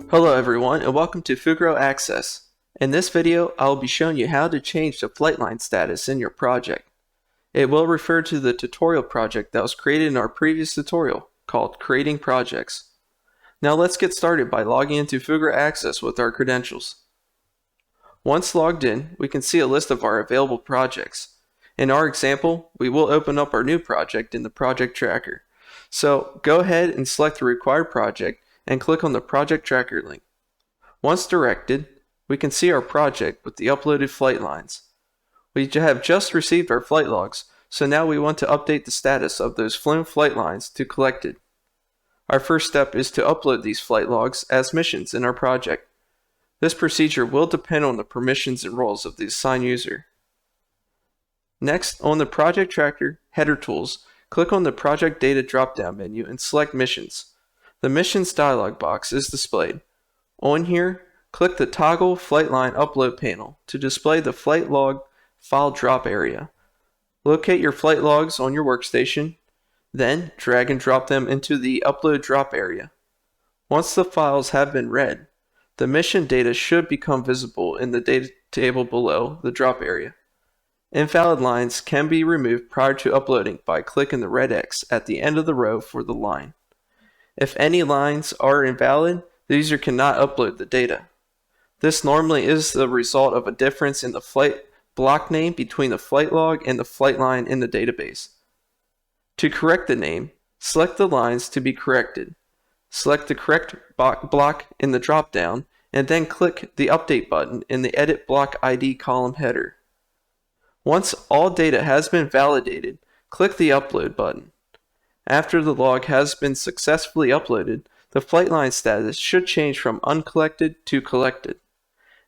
Hello everyone and welcome to Fugro Access. In this video, I will be showing you how to change the flight line status in your project. It will refer to the tutorial project that was created in our previous tutorial called Creating Projects. Now let's get started by logging into Fugro Access with our credentials. Once logged in, we can see a list of our available projects. In our example, we will open up our new project in the project tracker. So go ahead and select the required project and click on the project tracker link. Once directed, we can see our project with the uploaded flight lines. We have just received our flight logs, so now we want to update the status of those flown flight lines to collected. Our first step is to upload these flight logs as missions in our project. This procedure will depend on the permissions and roles of the assigned user. Next, on the project tracker header tools, click on the project data drop-down menu and select missions. The missions dialog box is displayed. On here, click the toggle flight line upload panel to display the flight log file drop area. Locate your flight logs on your workstation, then drag and drop them into the upload drop area. Once the files have been read, the mission data should become visible in the data table below the drop area. Invalid lines can be removed prior to uploading by clicking the red X at the end of the row for the line. If any lines are invalid, the user cannot upload the data. This normally is the result of a difference in the flight block name between the flight log and the flight line in the database. To correct the name, select the lines to be corrected. Select the correct block in the drop-down, and then click the Update button in the Edit Block ID column header. Once all data has been validated, click the Upload button. After the log has been successfully uploaded, the flight line status should change from uncollected to collected.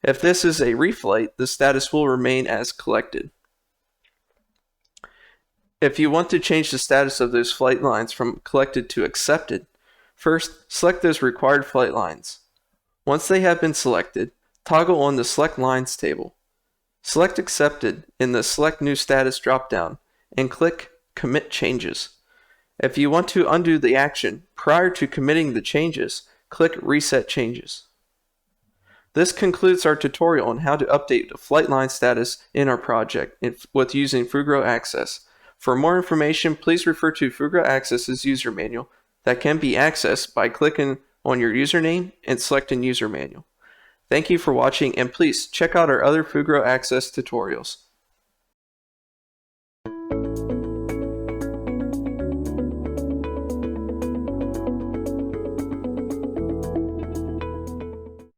If this is a reflight, the status will remain as collected. If you want to change the status of those flight lines from collected to accepted, first select those required flight lines. Once they have been selected, toggle on the Select Lines table. Select Accepted in the Select New Status drop-down and click Commit Changes. If you want to undo the action prior to committing the changes, click Reset Changes. This concludes our tutorial on how to update the flight line status in our project with using Fugro Access. For more information, please refer to Fugro Access's user manual that can be accessed by clicking on your username and selecting User Manual. Thank you for watching, and please check out our other Fugro Access tutorials.